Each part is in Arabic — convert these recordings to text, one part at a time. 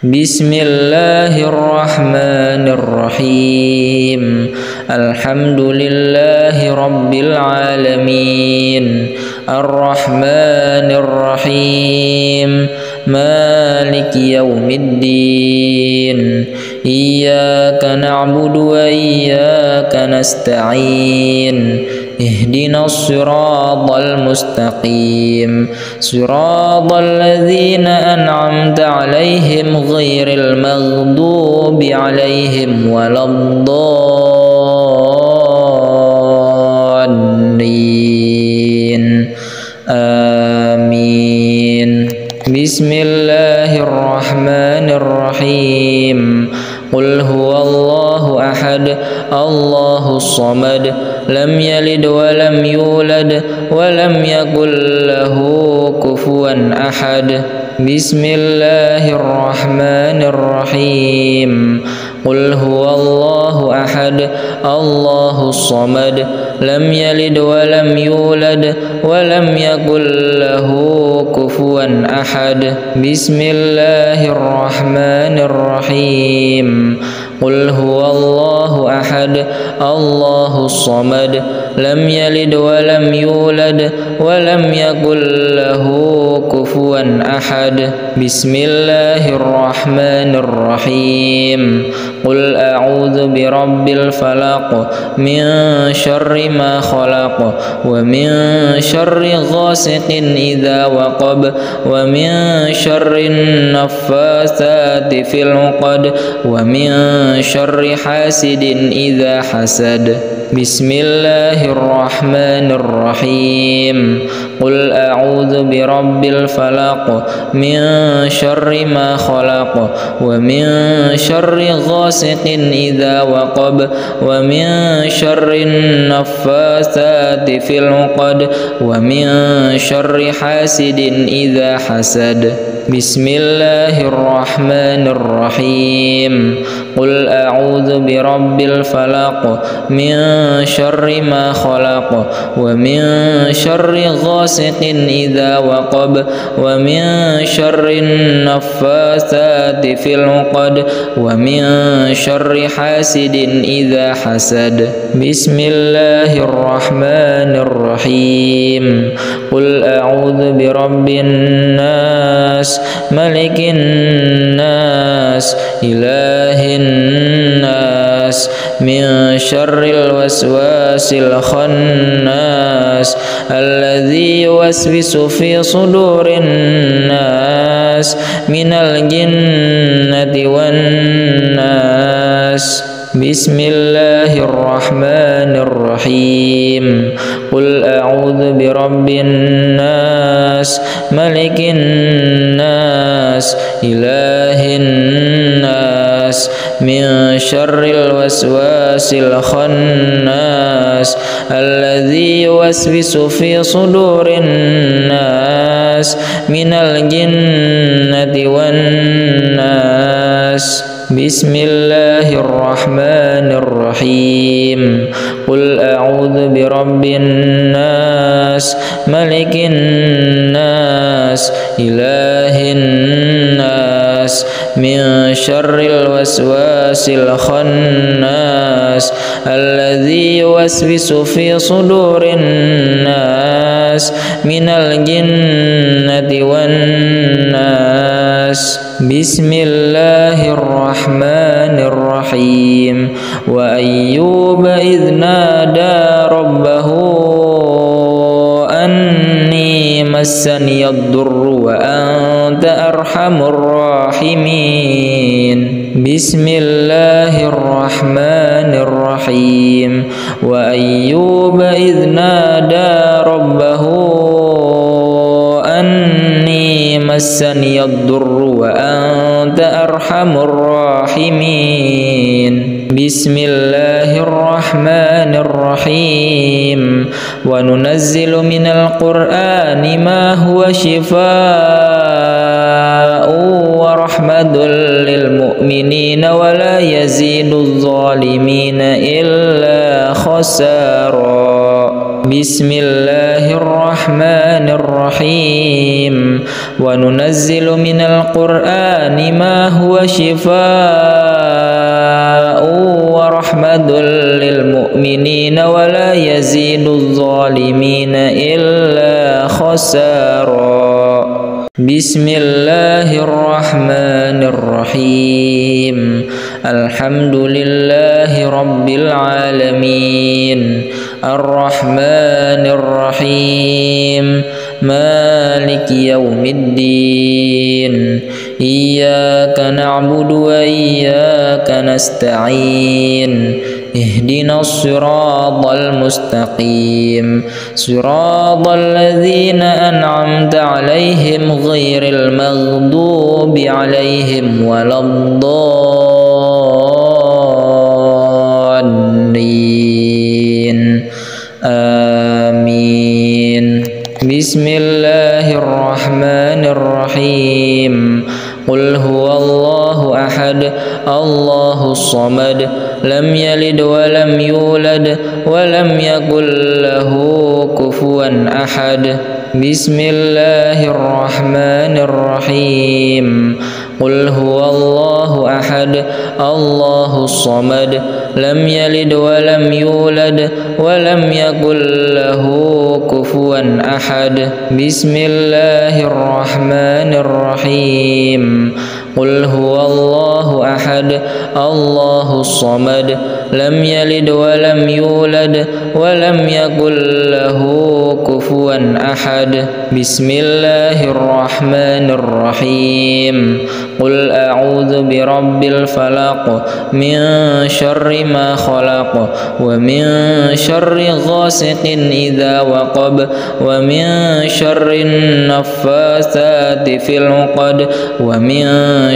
Bismillahirrahmanirrahim. Alhamdulillahi rabbil alamin. Ar-Rahmanir-Rahim. Maliki yaumiddin. Iyyaka na'budu wa iyyaka nasta'in. Ihdinas siratal mustaqim. Siratal ladzina an'amta 'alaihim ghairil maghdubi 'alaihim waladdallin. Amin. Bismillahirrahmanirrahim. Qul huwallahu ahad, Allahus samad, lam yalid wa lam yulad wa lam yakul lahu kufuwan ahad. Bismillahirrahmanirrahim. Qul huwallahu ahad, Allahus samad, lam yalid wa lam yulad wa lam yakul lahu kufuwan ahad. Bismillahirrahmanirrahim. Qul huwallahu ahad, Allahus samad, lam yalid wa lam yulad wa lam yakul lahu kufuwan ahad. Bismillahirrahmanirrahim. Qul a'udzu birabbil falaq, min syarri ma khalaq, wa min syarri ghasiqin idza waqab, wa min syarri naffatsati fil 'uqad, wa min syarri hasidin idza hasad. Bismillahirrahmanirrahim. Qul a'udzu birabbil falaq, min syarri ma khalaq, wa min syarri ghasiqin idza waqab, wa min syarri naffatsati fil 'uqad, wa min syarri hasidin idza hasad. Bismillahirrahmanirrahim. Qul a'udzu birabbil falaq, min syarri ma khalaq, wa min syarri ghasiqin idza waqab, wa min syarri naffatsati fil 'uqad, wa min syarri hasidin idza hasad. Bismillahirrahmanirrahim. Qul a'udzu birabbin nas, malikin nas, ilahin nas, min syarril waswasil khannas, alladzi yuwaswisu fi sudurin nas, minal jinnati wan nas. Bismillahirrahmanirrahim. Qul a'udzu birabbin nas, malikin nas, ilahin nas, min syarril waswasil khannas, alladzi yuwaswisu fi sudurin nas, minal jinnati wan nas. Bismillahirrahmanirrahim. Qul a'udzu birabbin nas, malikin nas, ilahin nas, min syarril waswasil khannas, alladzi yuwaswisu fi sudurin nas, minal jinnati wan nas. Bismillahirrahmanirrahim. Wa ayyuba idh nada rabbahu anni massaniyad durru wa anta arhamur rahimin. Bismillahirrahmanirrahim. Wa ayyuba idh nada rabbahu anni massaniyad durru wa anta arhamur rahimin. Bismillahirrahmanirrahim. Wa nunazzilu minal qur'ani ma huwa shifaa'un wa rahmatul lil mu'minina wa la yaziduz zalimina illa khasara. Bismillahirrahmanirrahim. وننزل من القرآن ما هو شفاء ورحمة للمؤمنين ولا يزيد الظالمين إلا خسارا. بسم الله الرحمن الرحيم. الحمد لله رب العالمين الرحمن الرحيم مالك يوم الدين إياك نعبد وإياك نستعين اهدنا الصراط المستقيم صراط الذين أنعمت عليهم غير المغضوب عليهم ولا الضالين آمين. بسم الله الرحمن الرحيم. قل هو الله أحد الله الصمد لم يلد ولم يولد ولم يكن له كفوا أحد. بسم الله الرحمن الرحيم. قل هو الله أحد الله الصمد لم يلد ولم يولد ولم يكن له كفوا أحد. بسم الله الرحمن الرحيم. قل هو الله أحد الله الصمد لم يلد ولم يولد ولم يكن له كفوا أحد. بسم الله الرحمن الرحيم. قل أعوذ برب الفلق من شر ما خلق ومن شر غاسق إذا وقب ومن شر النفاثات في العقد ومن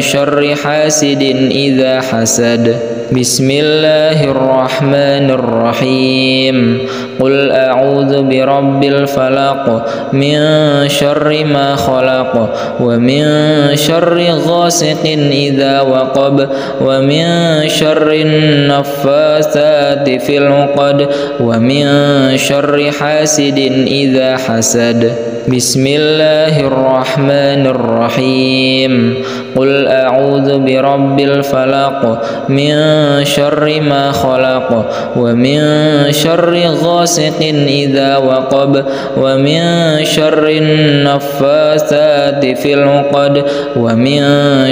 شر حاسد إذا حسد. بسم الله الرحمن الرحيم. قل أعوذ برب الفلق من شر ما خلق ومن شر غاسق إذا وقب ومن شر النفاثات في العقد ومن شر حاسد إذا حسد. بسم الله الرحمن الرحيم. قل أعوذ برب الفلق من شر ما خلق ومن شر غاسق إذا وقب ومن شر النفاثات في العقد ومن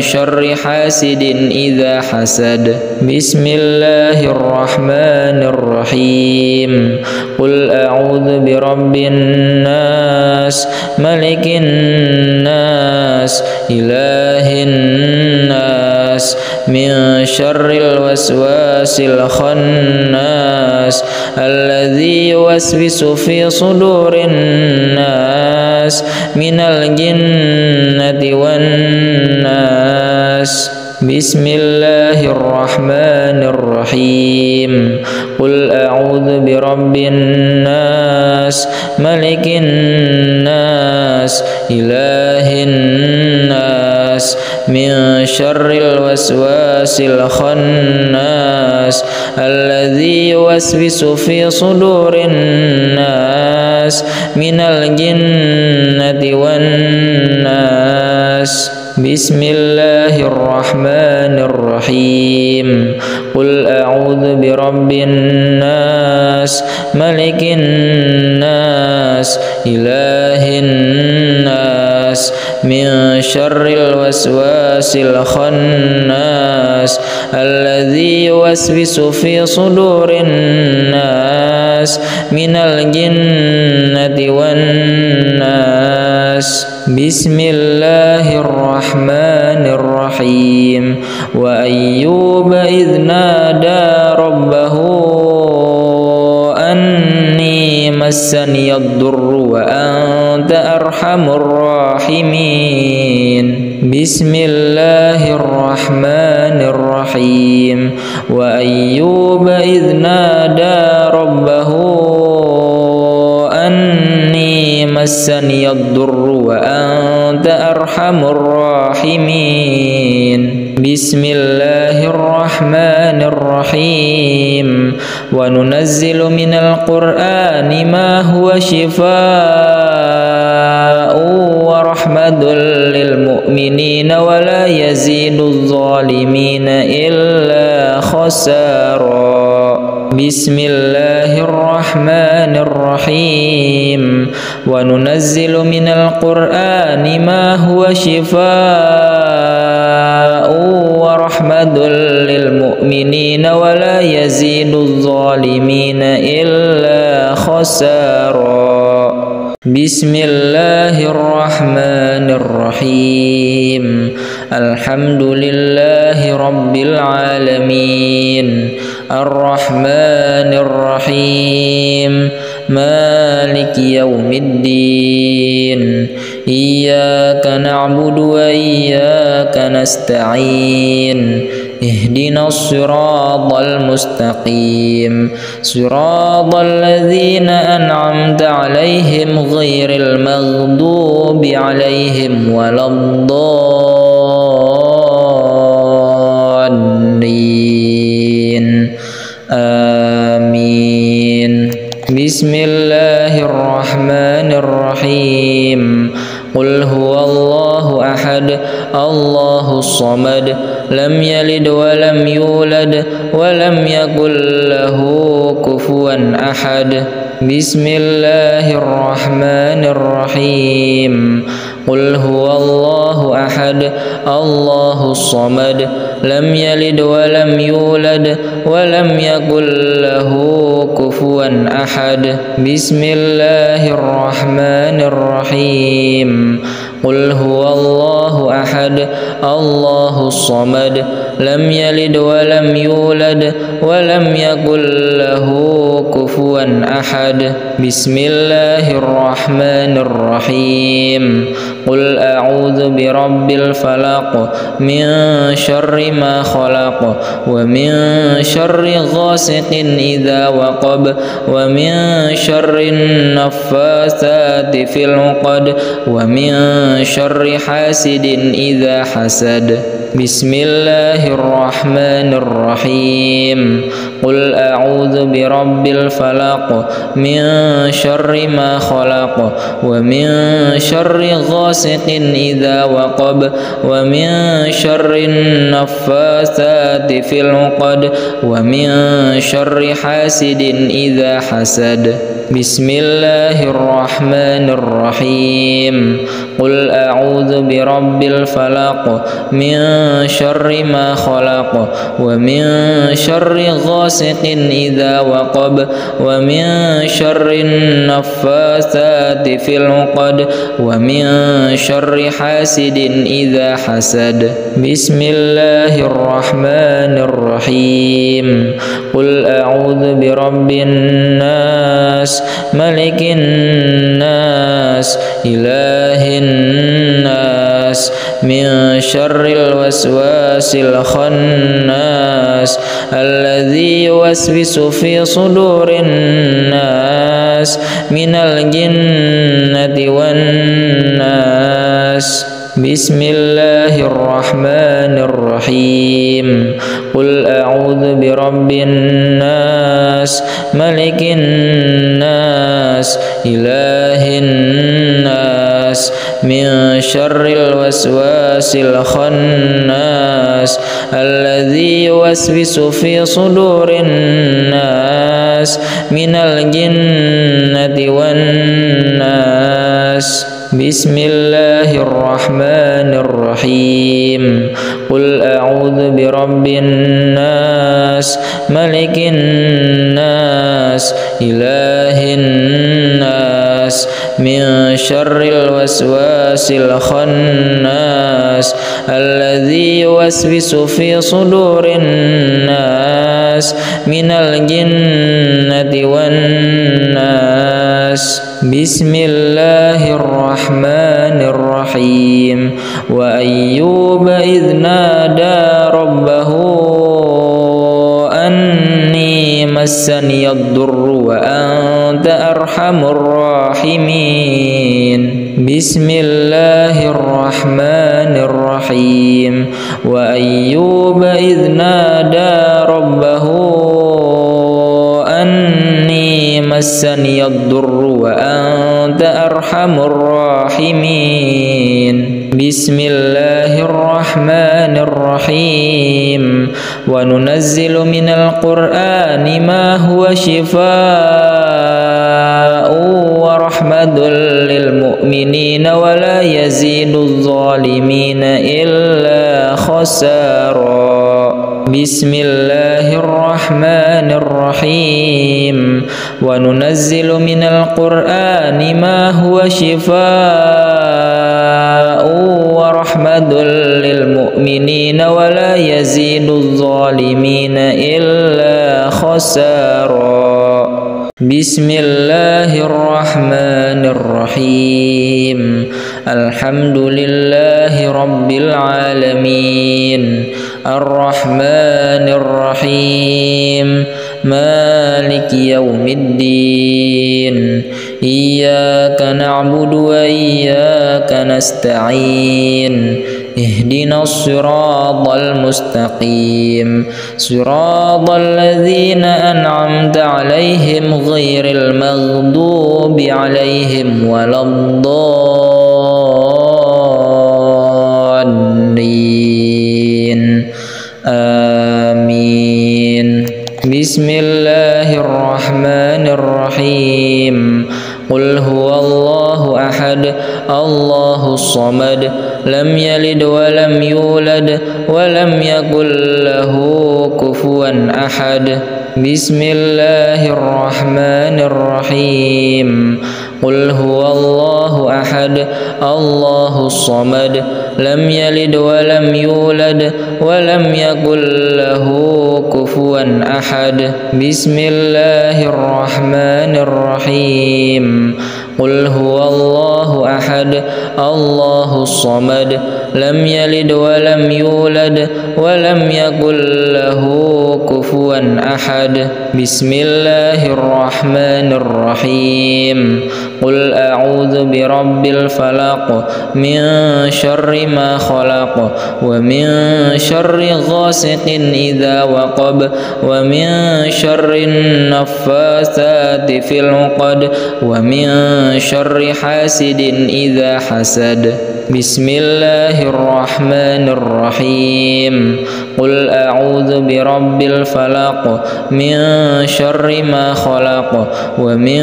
شر حاسد إذا حسد. بسم الله الرحمن الرحيم. قل أعوذ برب الناس ملك الناس إله الناس من شر الوسواس الخناس الذي يوسوس في صدور الناس من الجنة والناس. بسم الله الرحمن الرحيم. قل أعوذ برب الناس ملك الناس إله الناس من شر الوسواس الخناس الذي يوسوس في صدور الناس من الجنة والناس. بسم الله الرحمن الرحيم. قل أعوذ برب الناس ملك الناس إله الناس من شر الوسواس الخناس الذي يوسوس في صدور الناس من الجنة والناس. بسم الله الرحمن الرحيم. وأيوب إذ نادى ربه أني مسني الضر وأنت أرحم الراحمين. بسم الله الرحمن الرحيم. وأيوب إذ نادى ربه أني مسني الضر وأنت أرحم الراحمين. بسم الله الرحمن الرحيم. وننزل من القرآن ما هو شفاء ورحمة للمؤمنين ولا يزيد الظالمين إلا خسارا. بسم الله الرحمن الرحيم. وننزل من القرآن ما هو شفاء ورحمة للمؤمنين ولا يزيد الظالمين إلا خسارا. بسم الله الرحمن الرحيم. الحمد لله رب العالمين الرحمن الرحيم مالك يوم الدين إياك نعبد وإياك نستعين اهدنا الصراط المستقيم صراط الذين أنعمت عليهم غير المغضوب عليهم ولا الضالين آمين. بسم الله الرحمن الرحيم. قل هو الله أحد الله الصمد لم يلد ولم يولد ولم يكن له كفوا أحد. بسم الله الرحمن الرحيم. قل هو الله أحد الله الصمد لم يلد ولم يولد ولم يكن له كفوا أحد. بسم الله الرحمن الرحيم. قل هو الله أحد الله الصمد لم يلد ولم يولد ولم يكن له كفوا أحد. بسم الله الرحمن الرحيم. قل أعوذ برب الفلق من شر ما خلق ومن شر غاسق إذا وقب ومن شر النفاثات في العقد ومن شر حاسد إذا حسد. بسم الله الرحمن الرحيم. قل أعوذ برب الفلق من شر ما خلق ومن شر غاسق إذا وقب ومن شر النفاثات في العقد ومن شر حاسد إذا حسد. بسم الله الرحمن الرحيم. قل أعوذ برب الفلق من شر ما خلق ومن شر غاسق إذا وقب ومن شر النفاثات في العقد ومن شر حاسد إذا حسد. بسم الله الرحمن الرحيم. قل أعوذ برب الناس ملك الناس إله الناس من شر الوسواس الخناس الذي يوسوس في صدور الناس من الجنة والناس. بسم الله الرحمن الرحيم. قل أعوذ برب الناس ملك الناس إله الناس من شر الوسواس الخناس الذي يوسوس في صدور الناس من الجنة والناس. بسم الله الرحمن الرحيم. قل أعوذ برب الناس ملك الناس إله الناس من شر الوسواس الخناس الذي يوسوس في صدور الناس من الجنة والناس. بسم الله الرحمن الرحيم. وأيوب إذ نادى ربه أني مسني الضر وأنت أرحم الراحمين. بسم الله الرحمن الرحيم. وأيوب إذ نادى ربه أني مسني الضر وأنت أرحم أرحم الراحمين. بسم الله الرحمن الرحيم. وننزل من القرآن ما هو شفاء ورحمة للمؤمنين ولا يزيد الظالمين إلا خسارا. بسم الله الرحمن الرحيم. وننزل من القرآن ما هو شفاء ورحمة للمؤمنين ولا يزيد الظالمين إلا خسارا. بسم الله الرحمن الرحيم. الحمد لله رب العالمين. الرحمن الرحيم. مالك يوم الدين. إياك نعبد وإياك نستعين. اهدنا الصراط المستقيم. صراط الذين أنعمت عليهم غير المغضوب عليهم ولا الضالين. آمين. بسم الله الرحمن الرحيم. قل هو الله أحد الله الصمد لم يلد ولم يولد ولم يكن له كفوا أحد. بسم الله الرحمن الرحيم. قل هو الله أحد الله الصمد لم يلد ولم يولد ولم يكن له كفوا أحد. بسم الله الرحمن الرحيم. قل هو الله أحد الله الصمد لم يلد ولم يولد ولم يكن له كفوا أحد. بسم الله الرحمن الرحيم. قل أعوذ برب الفلق من شر ما خلق ومن شر غاسق إذا وقب ومن شر النفاثات في العقد ومن شر حاسد إذا حسد. بسم الله الرحمن الرحيم. قل أعوذ برب الفلق من شر ما خلق ومن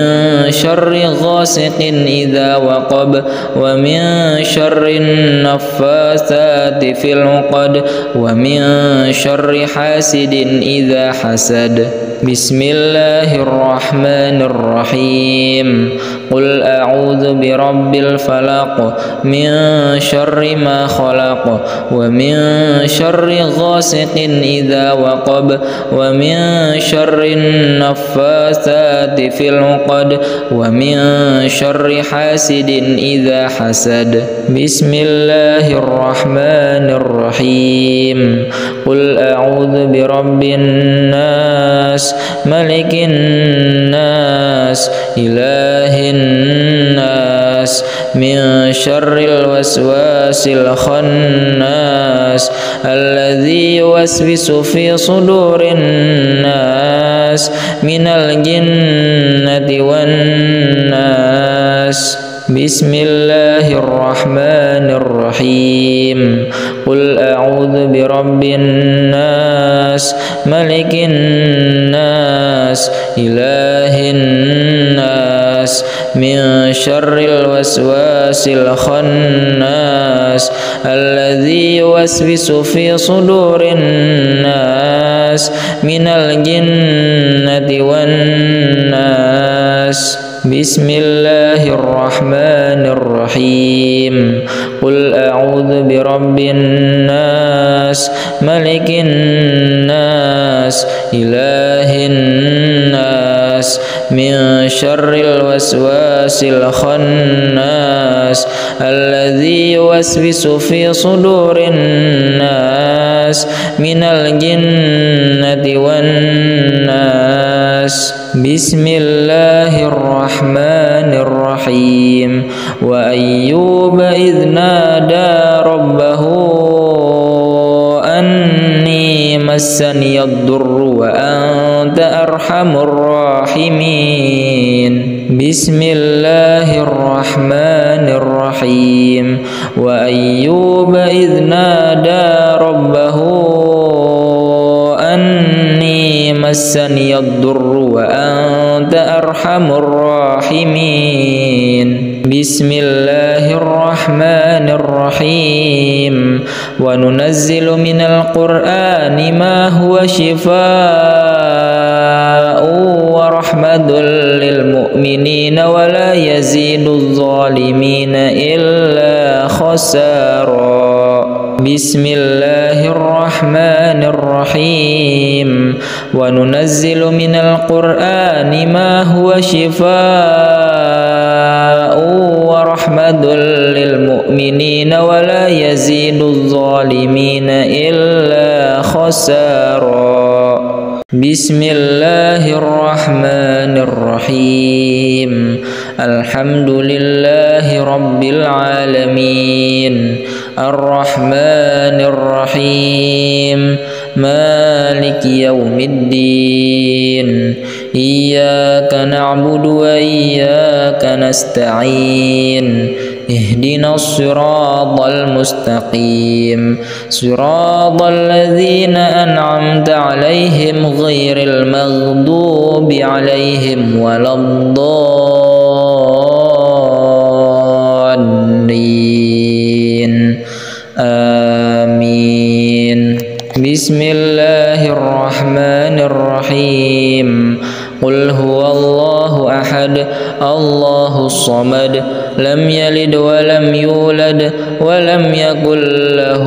شر غاسق إذا وقب ومن شر النفاثات في العقد ومن شر حاسد إذا حسد. بسم الله الرحمن الرحيم. قل أعوذ برب الفلق من شر ما خلق ومن شر غاسق إذا وقب ومن شر النفاثات في العقد ومن شر حاسد إذا حسد. بسم الله الرحمن الرحيم. قل أعوذ برب الناس ملك الناس إله الناس من شر الوسواس الخناس الذي يوسوس في صدور الناس من الجنة والناس. بسم الله الرحمن الرحيم. قل أعوذ برب الناس ملك الناس إله الناس من شر الوسواس الخناس الذي يوسوس في صدور الناس من الجنة والناس. بسم الله الرحمن الرحيم. قل أعوذ برب الناس ملك الناس إله الناس من شر الوسواس الخناس الذي يوسوس في صدور الناس من الجنة والناس. بسم الله الرحمن الرحيم. وأيوب إذ نادى ربه أني مسني الضر وأنت أرحم الراحمين بسم الله الرحمن الرحيم وأيوب إذ نادى ربه أني مسني الضر وأنت أرحم الراحمين بسم الله الرحمن الرحيم وننزل من القرآن ما هو شفاء ورحمة للمؤمنين ولا يزيد الظالمين إلا خسارا بسم الله الرحمن الرحيم وننزل من القرآن ما هو شفاء ورحمة للمؤمنين ولا يزيد الظالمين إلا خسارا بسم الله الرحمن الرحيم الحمد لله رب العالمين الرحمن الرحيم مالك يوم الدين إياك نعبد وإياك نستعين اهدنا الصراط المستقيم صراط الذين أنعمت عليهم غير المغضوب عليهم ولا الضالين آمين بسم الله الرحمن الرحيم قل هو الله أحد الله الصمد لم يلد ولم يولد ولم يكن له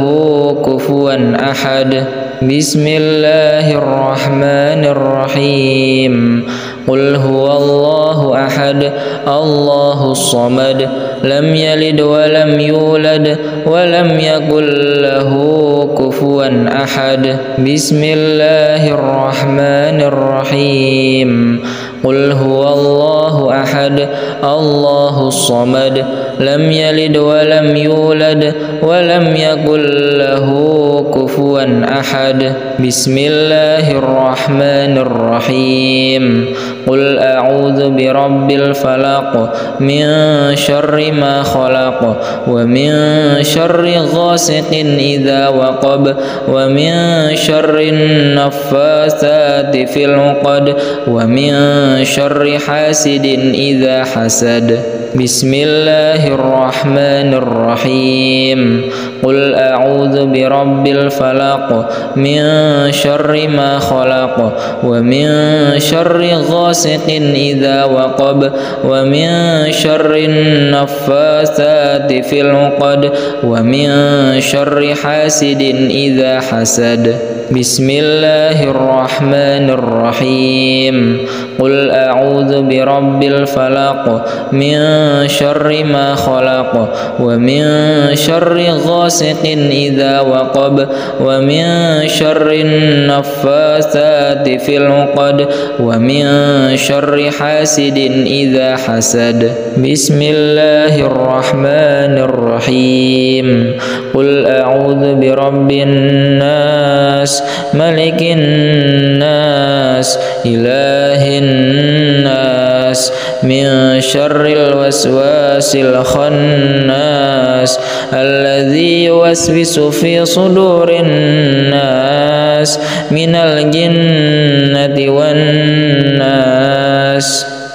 كفوا أحد بسم الله الرحمن الرحيم قل هو الله أحد الله الصمد لم يلد ولم يولد ولم يكن له كفوا أحد بسم الله الرحمن الرحيم قل هو الله أحد الله الصمد لم يلد ولم يولد ولم يكن له كفوا أحد بسم الله الرحمن الرحيم قل أعوذ برب الفلق من شر ما خلق ومن شر غاسق إذا وقب ومن شر النفاثات في العقد ومن شر حاسد إذا حسد بسم الله الرحمن الرحيم قل أعوذ برب الفلق من شر ما خلق ومن شر غاسق إذا وقب ومن شر النفاثات في العقد ومن شر حاسد إذا حسد بسم الله الرحمن الرحيم قل أعوذ برب الفلق من شر ما خلق ومن شر غاسق إذا وقب ومن شر النفاثات في العقد ومن شر حاسد إذا حسد بسم الله الرحمن الرحيم قل أعوذ برب الناس ملك الناس إله الناس من شر الوسواس الخناس الذي يوسوس في صدور الناس من الجنة والناس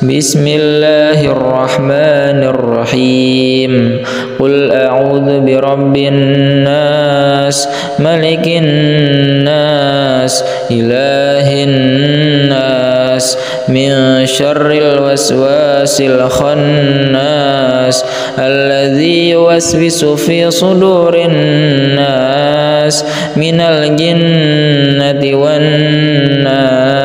بسم الله الرحمن الرحيم قل أعوذ برب الناس ملك الناس إله الناس من شر الوسواس الخناس الذي يوسوس في صدور الناس من الجنة والناس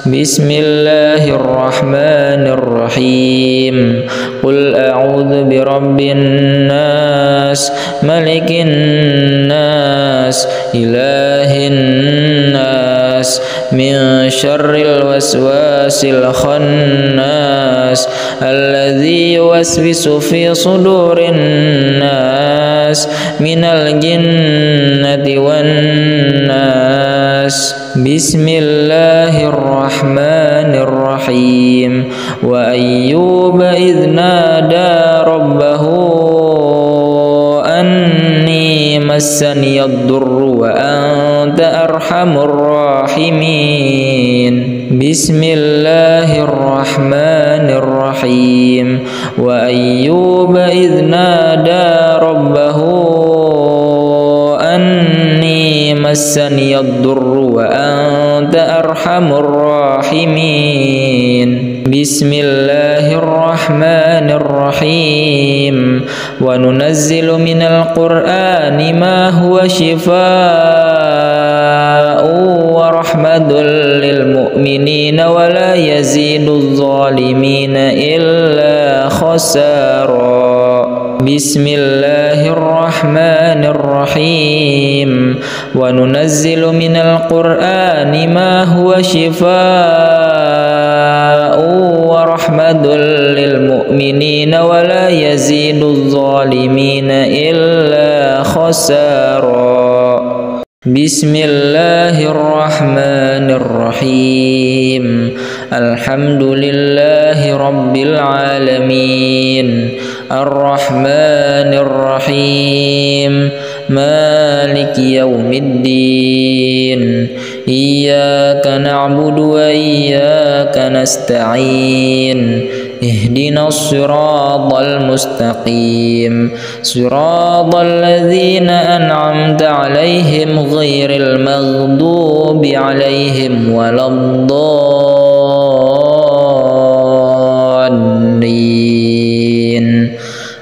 بسم الله الرحمن الرحيم قل أعوذ برب الناس ملك الناس إله الناس من شر الوسواس الخناس الذي يوسوس في صدور الناس من الجنة والناس بسم الله الرحمن الرحيم وأيوب إذ نادى ربه أني مسني الضر وأنت أرحم الراحمين بسم الله الرحمن الرحيم وأيوب إذ نادى ربه أني مسني الضر وأنت أرحم الراحمين بسم الله الرحمن الرحيم وننزل من القرآن ما هو شفاء ورحمة للمؤمنين ولا يزيد الظالمين إلا خسارا بسم الله الرحمن الرحيم وننزل من القرآن ما هو شفاء ورحمة للمؤمنين ولا يزيد الظالمين إلا خسارا بسم الله الرحمن الرحيم الحمد لله رب العالمين الرحمن الرحيم مالك يوم الدين إياك نعبد وإياك نستعين اهدنا الصراط المستقيم صراط الذين أنعمت عليهم غير المغضوب عليهم ولا الضالين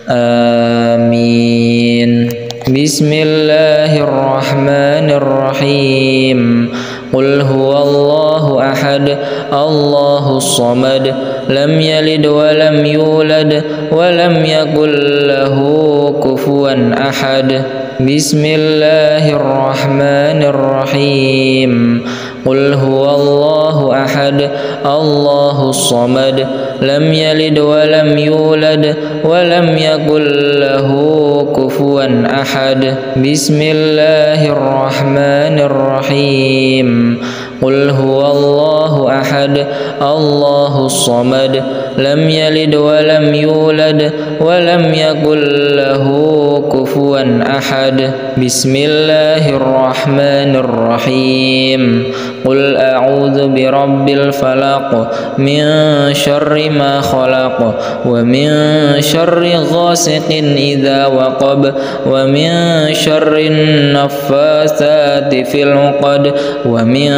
آمين بسم الله الرحمن الرحيم قل هو الله أحد الله الصمد لم يلد ولم يولد ولم يكن له كفوا أحد بسم الله الرحمن الرحيم قل هو الله أحد الله الصمد لم يلد ولم يولد ولم يكن له كفوا أحد بسم الله الرحمن الرحيم قل هو الله أحد الله الصمد لم يلد ولم يولد ولم يكن له كفوا أحد بسم الله الرحمن الرحيم قل أعوذ برب الفلق من شر ما خلق ومن شر غاسق إذا وقب ومن شر النفاثات في العقد ومن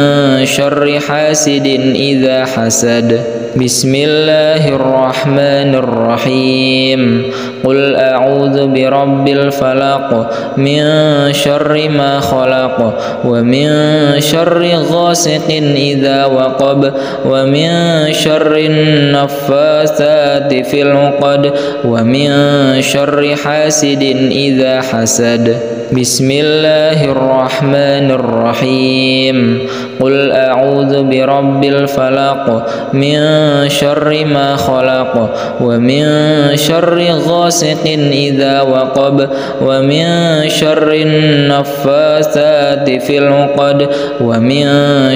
شر حاسد إذا حسد بسم الله الرحمن الرحيم قل أعوذ برب الفلق من شر ما خلق ومن شر غاسق إذا وقب ومن شر النفاثات في العقد ومن شر حاسد إذا حسد بسم الله الرحمن الرحيم قل أعوذ برب الفلق من شر ما خلق ومن شر غاسق إذا وقب ومن شر النفاثات في العقد ومن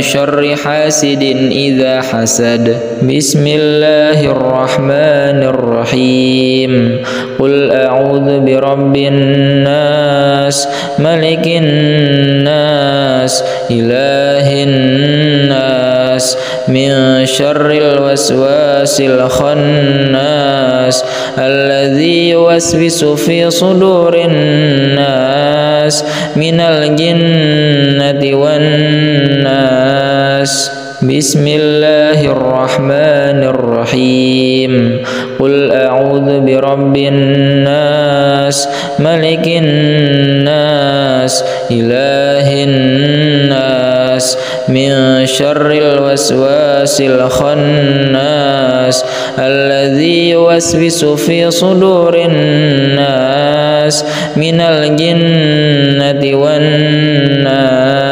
شر حاسد إذا حسد بسم الله الرحمن الرحيم قل أعوذ برب الناس ملك الناس إله الناس من شر الوسواس الخناس الذي يوسوس في صدور الناس من الجنة والناس بسم الله الرحمن الرحيم قل أعوذ برب الناس ملك الناس إله الناس من شر الوسواس الخناس الذي يوسوس في صدور الناس من الجنة والناس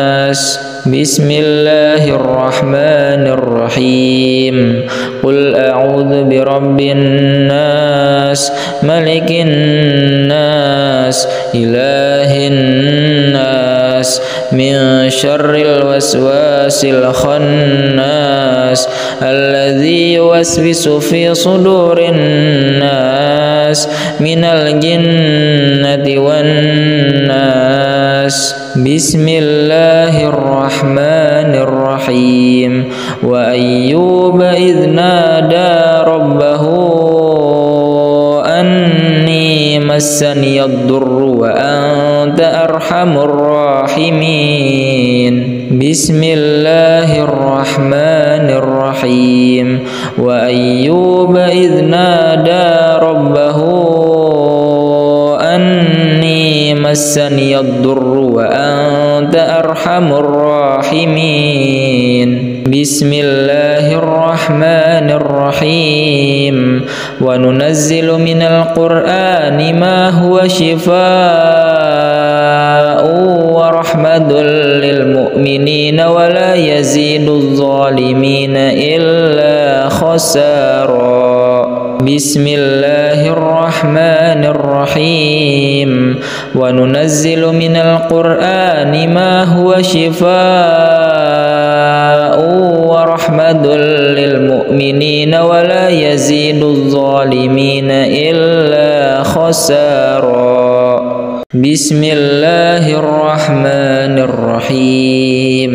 بسم الله الرحمن الرحيم قل أعوذ برب الناس ملك الناس إله الناس من شر الوسواس الخناس الذي يوسوس في صدور الناس من الجنة والناس. بسم الله الرحمن الرحيم. وأيوب إذ نادى ربه أني مسني الضر وأنت أرحم الراحمين. بسم الله الرحمن الرحيم. وأيوب إذ نادى ربه أني مسني الضر وأنت أرحم الراحمين. بسم الله الرحمن الرحيم. وننزل من القرآن ما هو شفاء ورحمة للمؤمنين ولا يزيد الظالمين إلا خسارا. بسم الله الرحمن الرحيم. وننزل من القرآن ما هو شفاء ورحمة للمؤمنين ولا يزيد الظالمين إلا خسارا. بسم الله الرحمن الرحيم.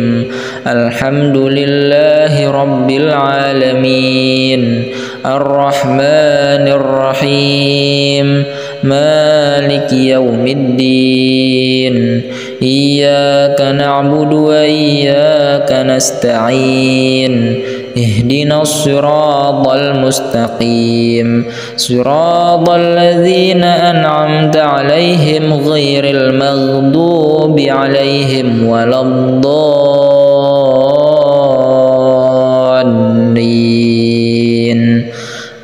الحمد لله رب العالمين الرحمن الرحيم مالك يوم الدين. إياك نعبد وإياك نستعين. اهدنا الصراط المستقيم صراط الذين أنعمت عليهم غير المغضوب عليهم ولا الضالين.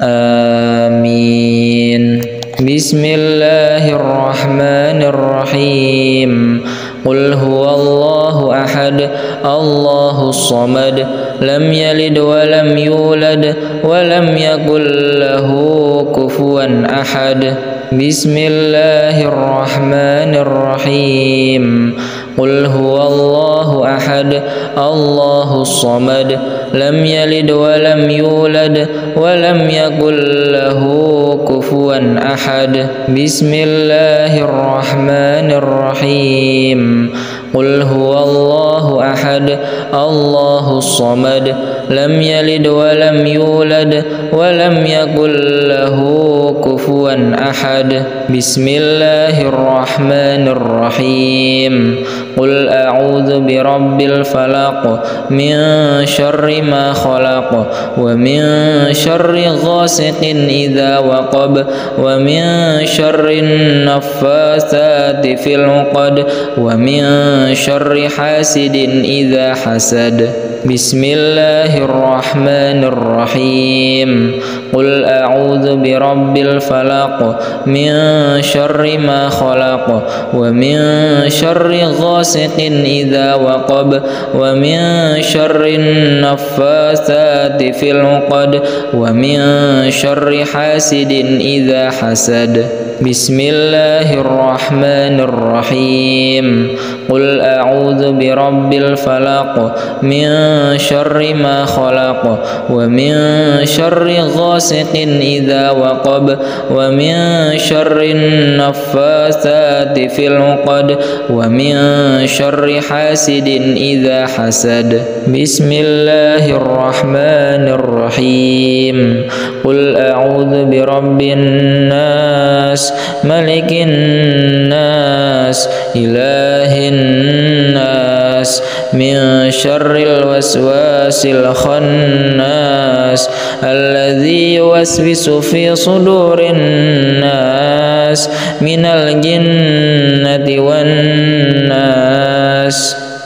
آمين. بسم الله الرحمن الرحيم. قل هو الله أحد الله الصمد لم يلد ولم يولد ولم يكن له كفوا أحد. بسم الله الرحمن الرحيم. قل هو الله أحد الله الصمد لم يلد ولم يولد ولم يكن له كفوا أحد. بسم الله الرحمن الرحيم. قل هو الله أحد الله الصمد لم يلد ولم يولد ولم يكن له كفوا أحد. بسم الله الرحمن الرحيم. قل أعوذ برب الفلق من شر ما خلق ومن شر غاسق إذا وقب ومن شر النفاثات في العقد ومن شر حاسد إذا حسد. بسم الله الرحمن الرحيم. قل أعوذ برب الفلق من شر ما خلق ومن شر غاسق إذا وقب ومن شر النفاثات في العقد ومن شر حاسد إذا حسد. بسم الله الرحمن الرحيم. قل أعوذ برب الفلق من شر ما خلق ومن شر غاسق إذا وقب ومن شر النفاثات في العقد ومن شر حاسد إذا حسد. بسم الله الرحمن الرحيم. قل أعوذ برب الناس ملك الناس إله الناس من شر الوسواس الخناس الذي يوسوس في صدور الناس من الجنة والناس.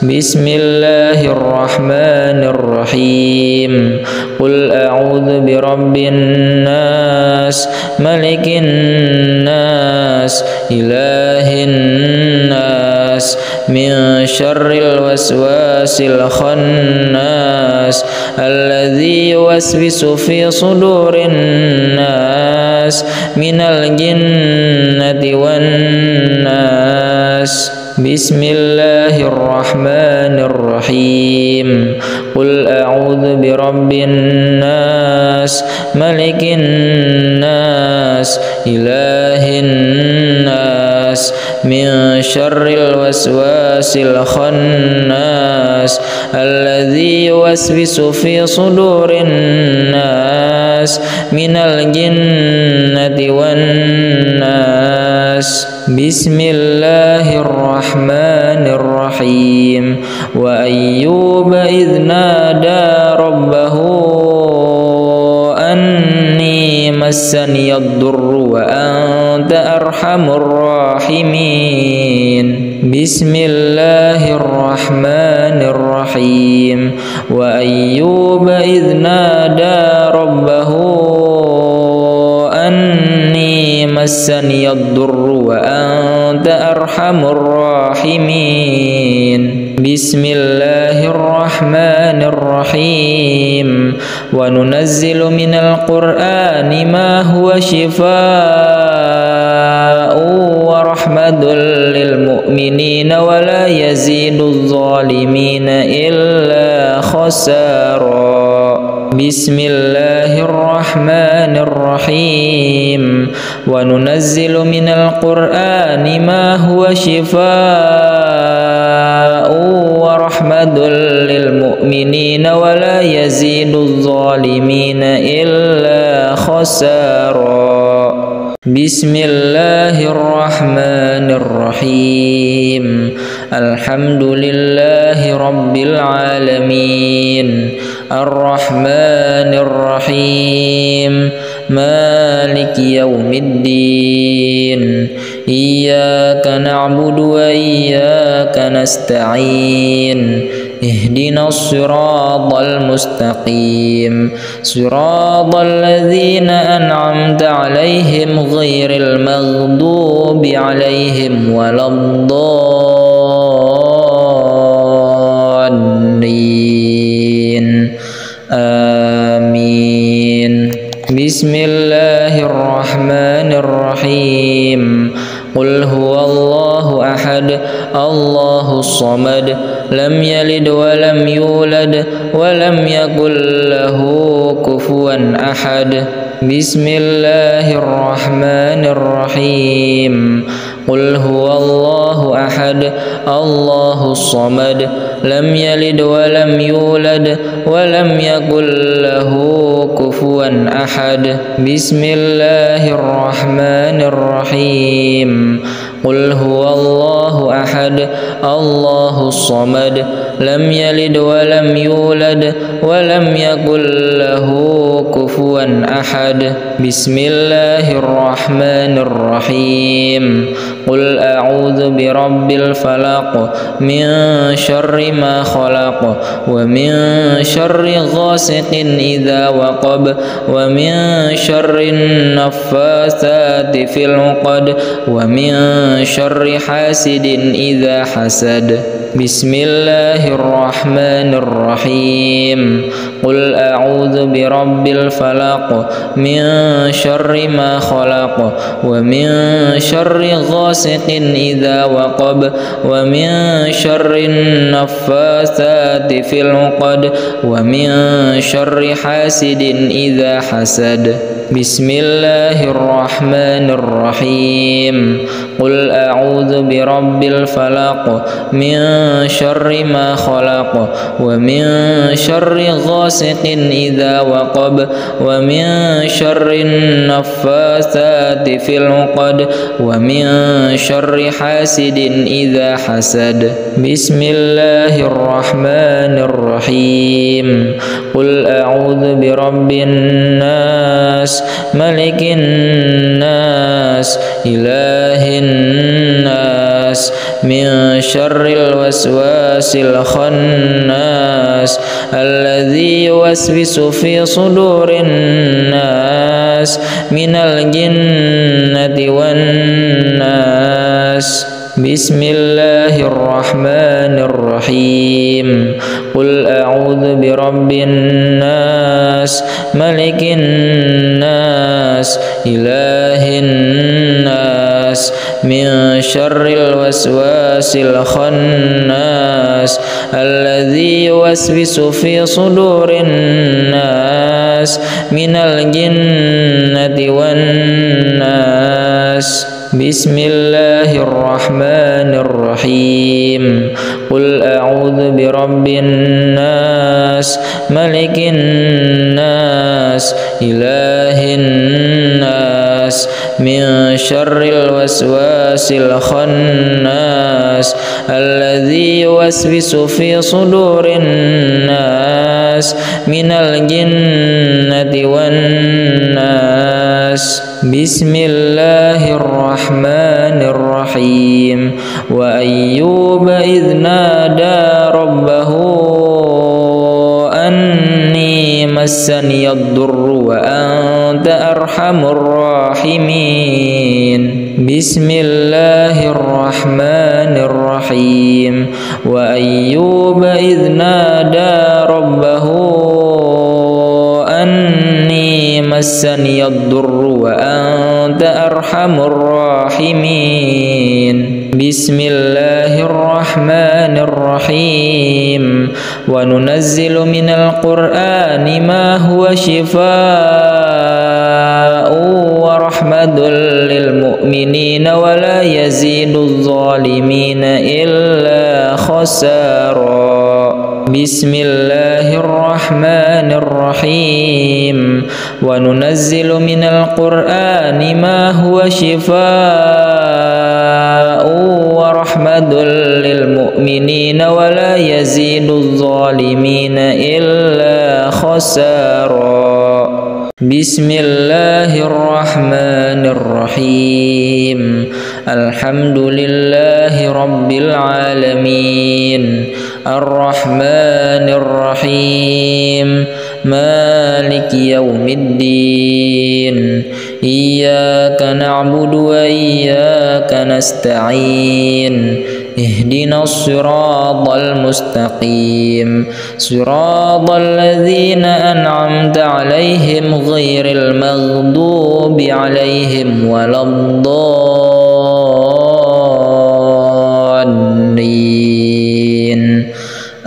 بسم الله الرحمن الرحيم. قل أعوذ برب الناس ملك الناس إله الناس من شر الوسواس الخناس الذي يوسوس في صدور الناس من الجنة والناس. بسم الله الرحمن الرحيم قل أعوذ برب الناس ملك الناس إله الناس من شر الوسواس الخناس الذي يوسوس في صدور الناس من الجنة والناس بسم الله الرحمن الرحيم وأيوب إذ نادى ربه أني مسني الضر وأنت أرحم الراحمين بسم الله الرحمن الرحيم وأيوب إذ نادى ربه أني مسني الضر وأنت أرحم الراحمين بسم الله الرحمن الرحيم وننزل من القرآن ما هو شفاء ورحمة للمؤمنين ولا يزيد الظالمين إلا خسارا بسم الله الرحمن الرحيم وننزل من القرآن ما هو شفاء ورحمة للمؤمنين ولا يزيد الظالمين إلا خسارا بسم الله الرحمن الرحيم الحمد لله رب العالمين الرحمن الرحيم مالك يوم الدين إياك نعبد وإياك نستعين اهدنا الصراط المستقيم صراط الذين أنعمت عليهم غير المغضوب عليهم ولا الضالين آمين بسم الله الرحمن الرحيم قل هو الله أحد الله الصمد لم يلد ولم يولد ولم يكن له كفوا أحد بسم الله الرحمن الرحيم قل هو الله أحد الله الصمد لم يلد ولم يولد ولم يكن له كفوا أحد بسم الله الرحمن الرحيم قل هو الله أحد الله الصمد لم يلد ولم يولد ولم يكن له كفوا أحد بسم الله الرحمن الرحيم قل أعوذ برب الفلق من شر ما خلق ومن شر غاسق إذا وقب ومن شر النفاثات في العقد ومن شر حاسد إذا حسد بسم الله الرحمن الرحيم قل أعوذ برب الفلق من شر ما خلق ومن شر غاسق إذا وقب ومن شر النفاثات في العقد ومن شر حاسد إذا حسد بسم الله الرحمن الرحيم قل أعوذ برب الفلق من شر ما خلق ومن شر غاسق إذا وقب ومن شر النفاثات في العقد ومن شر حاسد إذا حسد بسم الله الرحمن الرحيم قل أعوذ برب الناس ملك الناس إله الناس من شر الوسواس الخناس الذي يوسوس في صدور الناس من الجنة والناس بسم الله الرحمن الرحيم قل أعوذ برب الناس ملك الناس إله الناس من شر الوسواس الخناس الذي يوسوس في صدور الناس من الجنة والناس. بسم الله الرحمن الرحيم. قل أعوذ برب الناس ملك الناس إله الناس من شر الوسواس الخناس الذي يوسوس في صدور الناس من الجنة والناس. بسم الله الرحمن الرحيم. وأيوب إذ نادى ربه أني مسني الضر وأنت أرحم الراحمين. بسم الله الرحمن الرحيم. وأيوب إذ نادى ربه أني مسني الضر وأنت أرحم الراحمين. بسم الله الرحمن الرحيم. وننزل من القرآن ما هو شفاء ورحمة للمؤمنين ولا يزيد الظالمين إلا خسارا. بسم الله الرحمن الرحيم. وننزل من القرآن ما هو شفاء ورحمة للمؤمنين ولا يزيد الظالمين إلا خسارا. بسم الله الرحمن الرحيم. الحمد لله رب العالمين الرحمن الرحيم مالك يوم الدين إياك نعبد وإياك نستعين اهدنا الصراط المستقيم صراط الذين أنعمت عليهم غير المغضوب عليهم ولا الضالين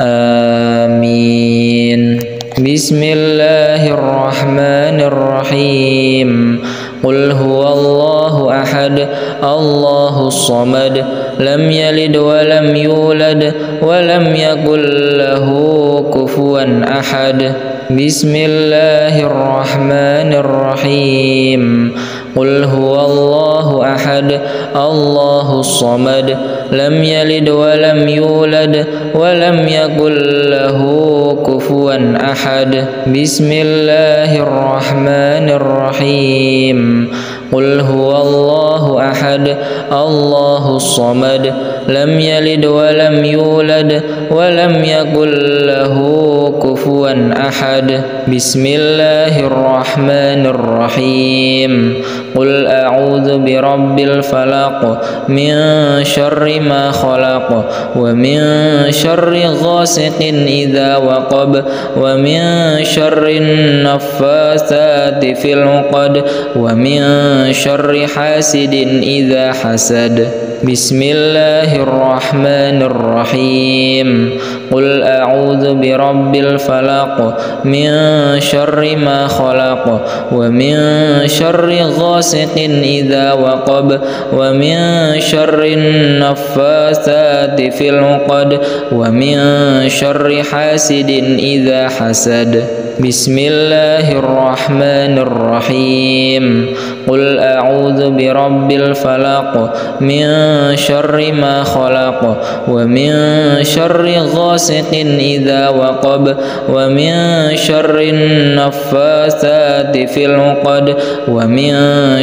آمين. بسم الله الرحمن الرحيم. قل هو الله أحد الله الصمد لم يلد ولم يولد ولم يكن له كفوا أحد. بسم الله الرحمن الرحيم. قل هو الله أحد الله الصمد لم يلد ولم يولد ولم يكن له كفوا أحد. بسم الله الرحمن الرحيم. قل هو الله أحد الله الصمد لم يلد ولم يولد ولم يكن له كفوا أحد. بسم الله الرحمن الرحيم. قل أعوذ برب الفلق من شر ما خلق ومن شر غاسق إذا وقب ومن شر النفاثات في العقد ومن شر حاسد إذا حسد. بسم الله الرحمن الرحيم. قل أعوذ برب الفلق من شر ما خلق ومن شر غاسق إذا وقب ومن شر النفاثات في العقد ومن شر حاسد إذا حسد. بسم الله الرحمن الرحيم. قل أعوذ برب الفلق من شر ما خلق ومن شر غاسق إذا وقب ومن شر النفاثات في العقد ومن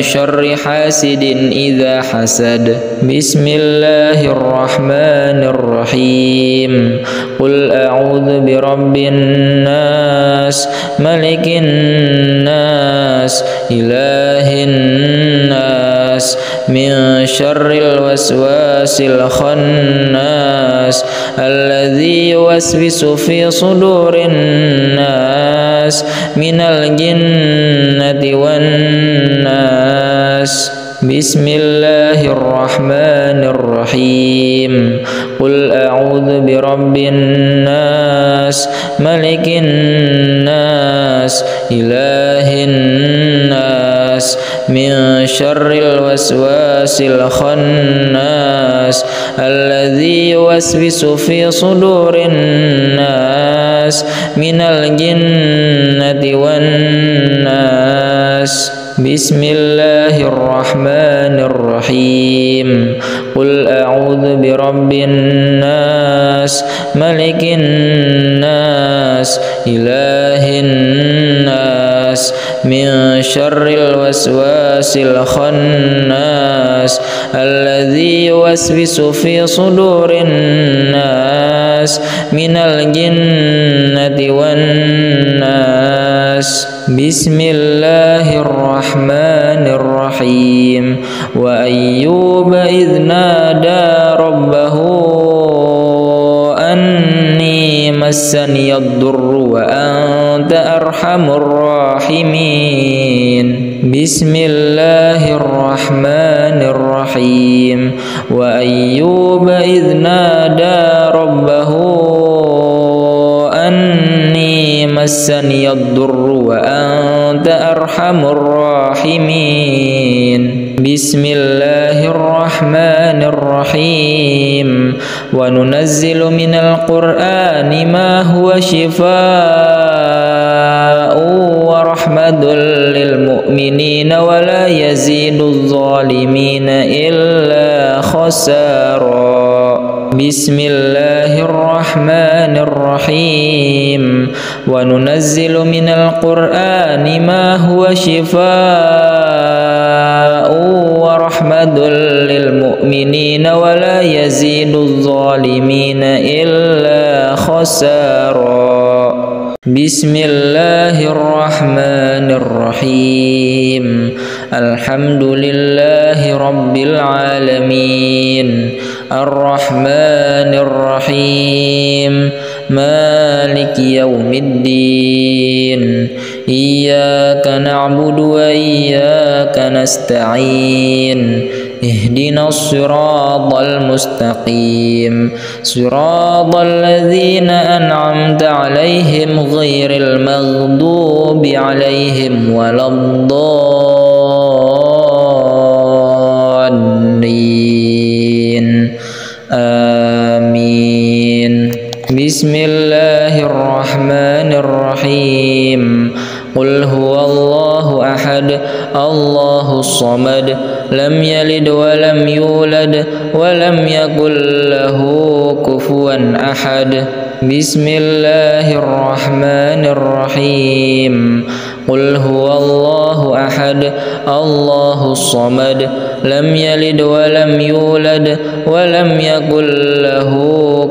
شر حاسد إذا حسد. بسم الله الرحمن الرحيم. قل أعوذ برب الناس ملك الناس إله الناس من شر الوسواس الخناس الذي يوسوس في صدور الناس من الجنة والناس. بسم الله الرحمن الرحيم قل أعوذ برب الناس ملك الناس إله الناس من شر الوسواس الخناس الذي يوسوس في صدور الناس من الجنة والناس بسم الله الرحمن الرحيم قل أعوذ برب الناس ملك الناس إله الناس من شر الوسواس الخناس الذي يوسوس في صدور الناس من الجنة والناس بسم الله الرحمن الرحيم وأيوب إذ نادى ربه أني مسني الضر وأنت أرحم الراحمين بسم الله الرحمن الرحيم وأيوب إذ نادى ربه أني مسني الضر وأنت أرحم الراحمين بسم الله الرحمن الرحيم وننزل من القرآن ما هو شفاء ورحمة للمؤمنين ولا يزيد الظالمين إلا خسارا بسم الله الرحمن الرحيم وننزل من القرآن ما هو شفاء ورحمة للمؤمنين ولا يزيد الظالمين إلا خسارا بسم الله الرحمن الرحيم الحمد لله رب العالمين الرحمن الرحيم مالك يوم الدين إياك نعبد وإياك نستعين اهدنا الصراط المستقيم صراط الذين أنعمت عليهم غير المغضوب عليهم ولا الضالين آمين بسم الله الرحمن الرحيم قل هو الله أحد الله الصمد لم يلد ولم يولد ولم يكن له كفوا أحد بسم الله الرحمن الرحيم قل هو الله أحد الله الصمد لم يلد ولم يولد ولم يكن له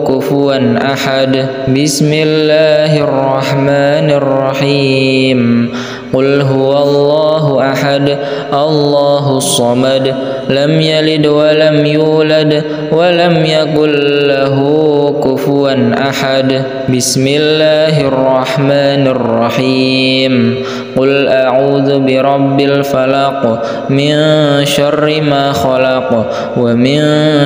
كفوا أحد بسم الله الرحمن الرحيم قل هو الله أحد الله الصمد لم يلد ولم يولد ولم يكن له كفوا أحد بسم الله الرحمن الرحيم قل أعوذ برب الفلق من شر ما خلق ومن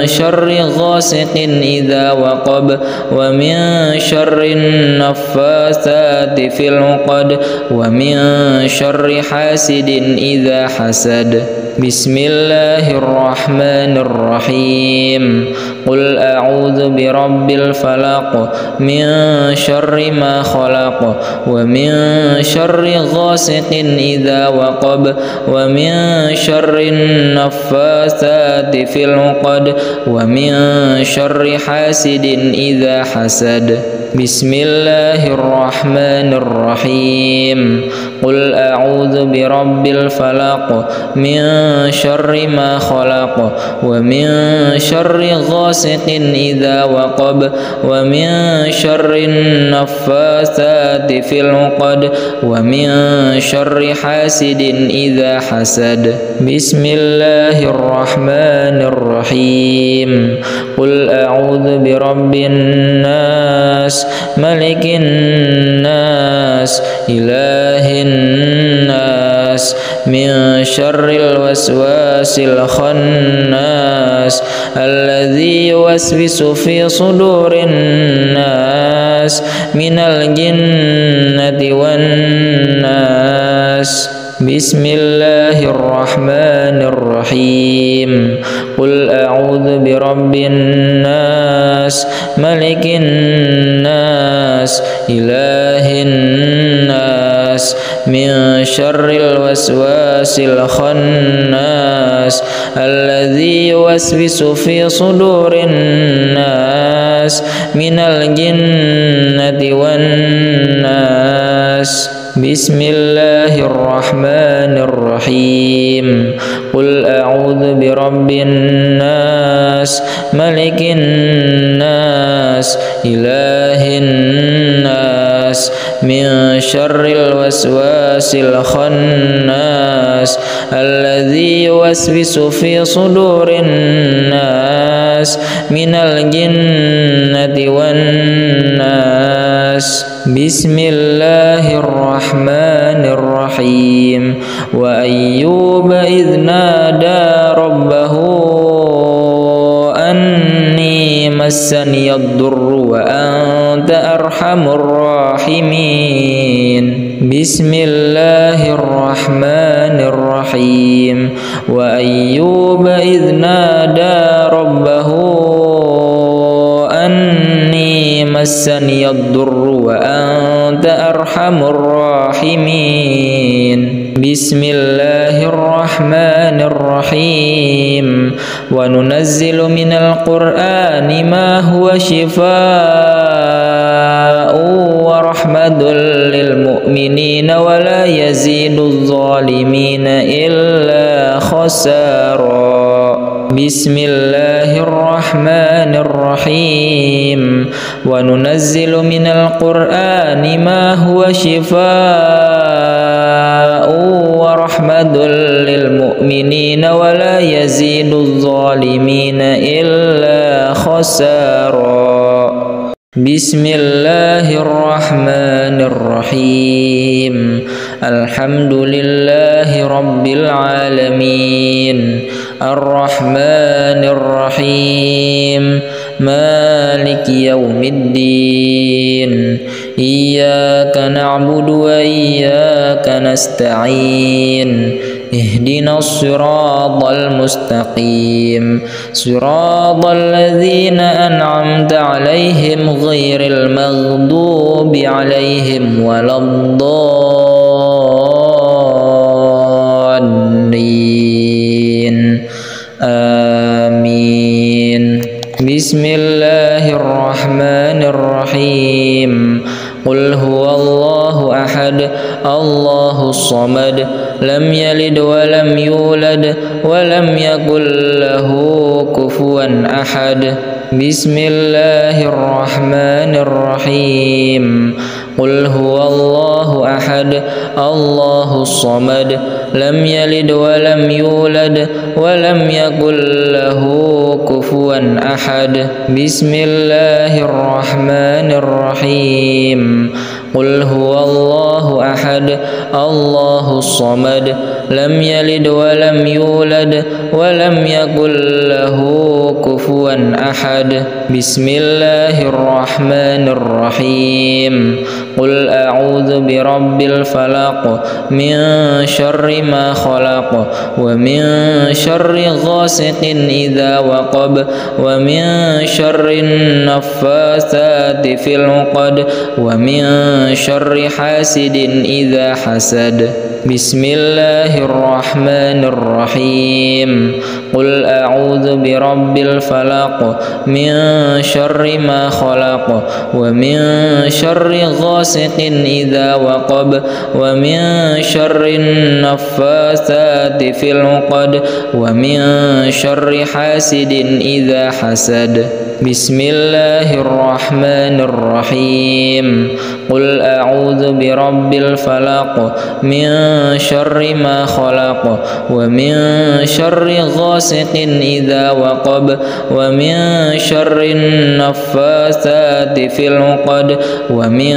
شر غاسق إذا وقب ومن شر النفاثات في العقد ومن شر حاسد إذا حسد بسم الله الرحمن الرحيم قل أعوذ برب الفلق من شر ما خلق ومن شر غاسق إذا وقب ومن شر النفاثات في العقد ومن شر حاسد إذا حسد بسم الله الرحمن الرحيم قل أعوذ برب الفلق من شر ما خلق ومن شر غاسق إذا وقب ومن شر النفاثات في العقد ومن شر حاسد إذا حسد بسم الله الرحمن الرحيم قل أعوذ برب الناس ملك الناس إله الناس من شر الوسواس الخناس الذي يوسوس في صدور الناس من الجنة والناس. بسم الله الرحمن الرحيم. قل أعوذ برب الناس ملك الناس إله الناس من شر الوسواس الخناس الذي يوسوس في صدور الناس من الجنة والناس. بسم الله الرحمن الرحيم. قل أعوذ برب الناس ملك الناس إله الناس من شر الوسواس الخناس الذي يوسوس في صدور الناس من الجنة والناس. بسم الله الرحمن الرحيم. وأيوب إذ نادى ربه أني مسني الضر وأنت أرحم الراحمين. بسم الله الرحمن الرحيم. وأيوب إذ نادى ربه أني مسني الضر وأنت أرحم الراحمين. بسم الله الرحمن الرحيم. وننزل من القرآن ما هو شفاء ورحمة للمؤمنين ولا يزيد الظالمين إلا خسارا. بسم الله الرحمن الرحيم. وننزل من القرآن ما هو شفاء ورحمة للمؤمنين ولا يزيد الظالمين إلا خسارا. بسم الله الرحمن الرحيم. الحمد لله رب العالمين الرحمن الرحيم مالك يوم الدين إياك نعبد وإياك نستعين اهدنا الصراط المستقيم صراط الذين أنعمت عليهم غير المغضوب عليهم ولا الضالين. آمين. بسم الله الرحمن الرحيم. قل هو الله أحد الله الصمد لم يلد ولم يولد ولم يكن له كفوا أحد. بسم الله الرحمن الرحيم. قل هو الله أحد الله الصمد لم يلد ولم يولد ولم يكن له كفوا أحد. بسم الله الرحمن الرحيم. قل هو الله أحد الله الصمد لم يلد ولم يولد ولم يكن له كفوا أحد. بسم الله الرحمن الرحيم. قل أعوذ برب الفلق من شر ما خلق ومن شر غاسق إذا وقب ومن شر النفاثات في العقد ومن شر حاسد إذا حسد. بسم الله الرحمن الرحيم. قل أعوذ برب الفلق من شر ما خلق ومن شر غاسق إذا وقب ومن شر النفاثات في العقد ومن شر حاسد إذا حسد. بسم الله الرحمن الرحيم. قل أعوذ برب الفلق من شر ما خلق ومن شر غاسق إذا وقب ومن شر النفاثات في العقد ومن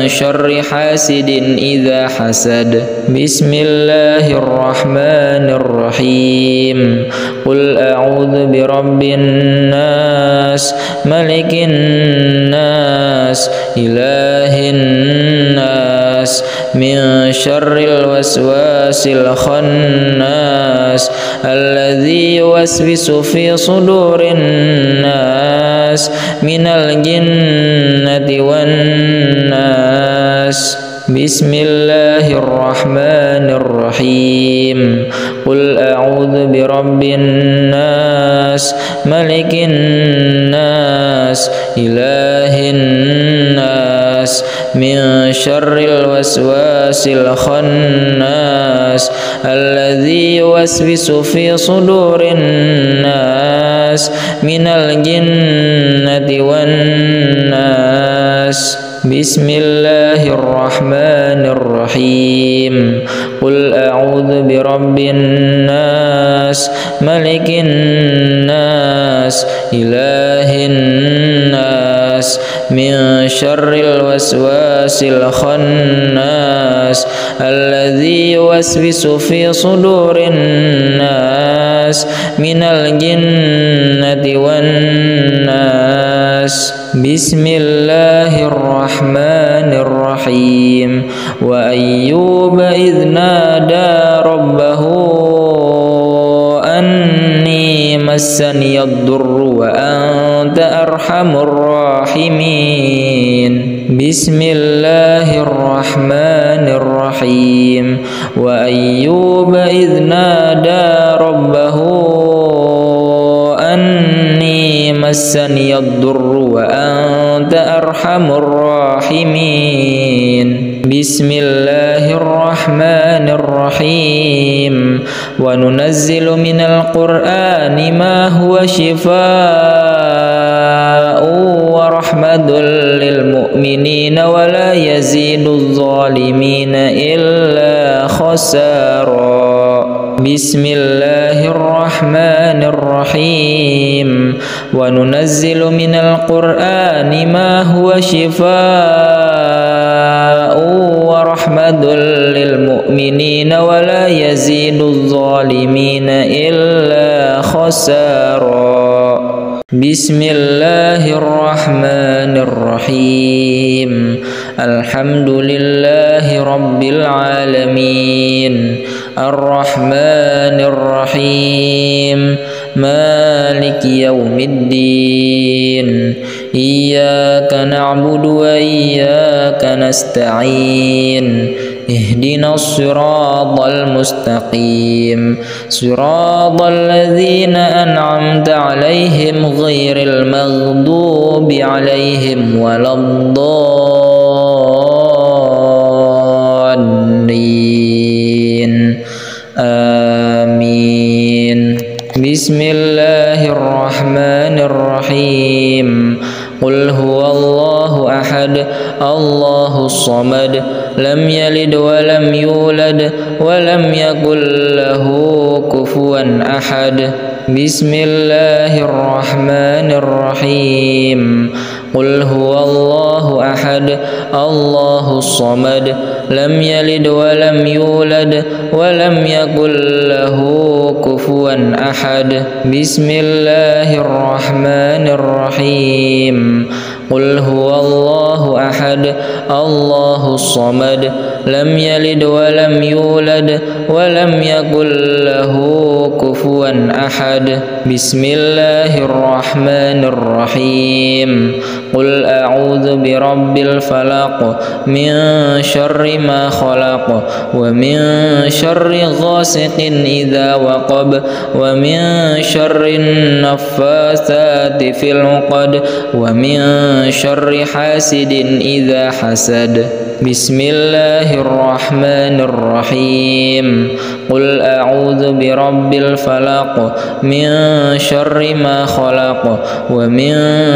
شر حاسد إذا حسد. بسم الله الرحمن الرحيم. قل أعوذ برب الناس ملك الناس إله الناس من شر الوسواس الخناس الذي يوسوس في صدور الناس من الجنة والناس. بسم الله الرحمن الرحيم. قل أعوذ برب الناس ملك الناس إله الناس من شر الوسواس الخناس الذي يوسوس في صدور الناس من الجنة والناس. بسم الله الرحمن الرحيم. قل أعوذ برب الناس ملك الناس إله الناس من شر الوسواس الخناس الذي يوسوس في صدور الناس من الجنة والناس. بسم الله الرحمن الرحيم. وأيوب إذ نادى ربه أني مسني الضر وأنت أرحم الراحمين. بسم الله الرحمن الرحيم. وأيوب إذ نادى ربه أني مسني الضر وأنت أرحم الراحمين. بسم الله الرحمن الرحيم. وننزل من القرآن ما هو شفاء ورحمة للمؤمنين ولا يزيد الظالمين إلا خسارا. بسم الله الرحمن الرحيم. وننزل من القرآن ما هو شفاء ورحمة للمؤمنين ولا يزيد الظالمين إلا خسارا. بسم الله الرحمن الرحيم. الحمد لله رب العالمين الرحمن الرحيم مالك يوم الدين إياك نعبد وإياك نستعين اهدنا الصراط المستقيم صراط الذين أنعمت عليهم غير المغضوب عليهم ولا الضالين آمين. بسم الله الرحمن الرحيم. قل هو الله أحد الله الصمد لم يلد ولم يولد ولم يكن له كفوا أحد. بسم الله الرحمن الرحيم. قل هو الله أحد الله الصمد لم يلد ولم يولد ولم يكن له كفوا أحد. بسم الله الرحمن الرحيم. قل هو الله أحد الله الصمد لم يلد ولم يولد ولم يكن له كفوا أحد. بسم الله الرحمن الرحيم. قل أعوذ برب الفلق من شر ما خلق ومن شر غاسق إذا وقب ومن شر النفاثات في العقد ومن شر حاسد إذا حسد. بسم الله الرحمن الرحيم قل أعوذ برب الفلق من شر ما خلق ومن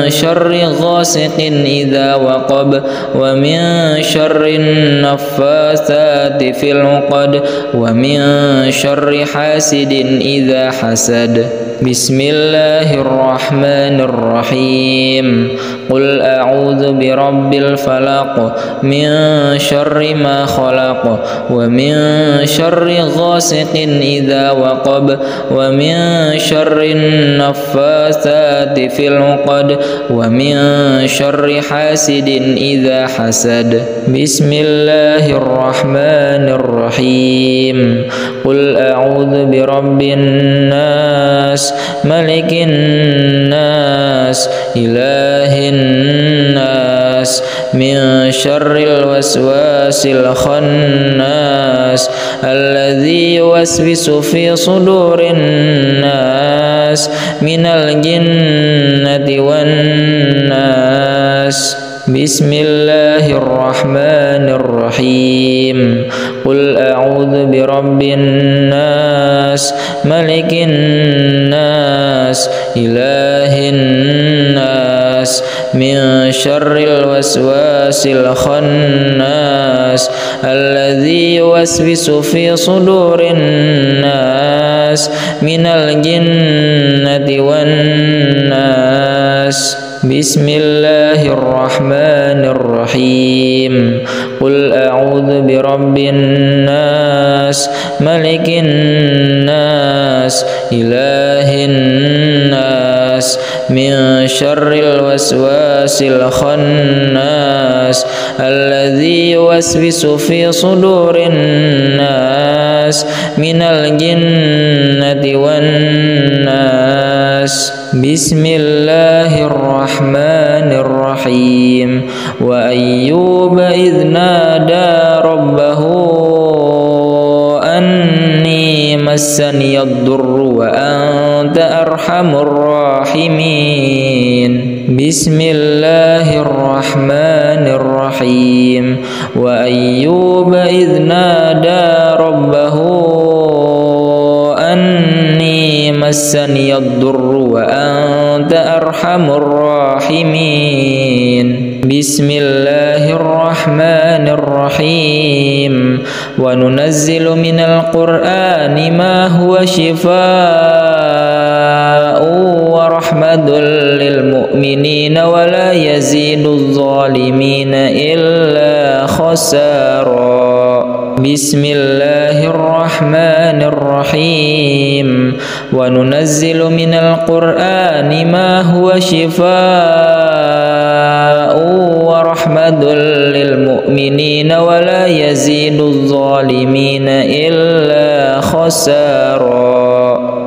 شر غاسق إذا وقب ومن شر النفاثات في العقد ومن شر حاسد إذا حسد بسم الله الرحمن الرحيم قل أعوذ برب الفلق من شر ما خلق ومن شر غاسق إذا وقب ومن شر النفاثات في العقد ومن شر حاسد إذا حسد بسم الله الرحمن الرحيم قل أعوذ برب الناس ملك الناس إله الناس من شر الوسواس الخناس الذي يوسوس في صدور الناس من الجنة والناس بسم الله الرحمن الرحيم قل أعوذ برب الناس ملك الناس إله الناس من شر الوسواس الخناس الذي يوسوس في صدور الناس من الجنة والناس بسم الله الرحمن الرحيم قل أعوذ برب الناس ملك الناس إله الناس من شر الوسواس الخناس الذي يوسوس في صدور الناس من الجنة والناس بسم الله الرحمن الرحيم وأيوب إذ نادى ربه أني مسني الضر وأنت أرحم الراحمين بسم الله الرحمن الرحيم وأيوب إذ نادى ربه أني مسني الضر وأنت أرحم الراحمين بسم الله الرحمن الرحيم وننزل من القرآن ما هو شفاء ورحمة للمؤمنين ولا يزيد الظالمين إلا خسارا بسم الله الرحمن الرحيم وننزل من القرآن ما هو شفاء ورحمة للمؤمنين ولا يزيد الظالمين إلا خسارا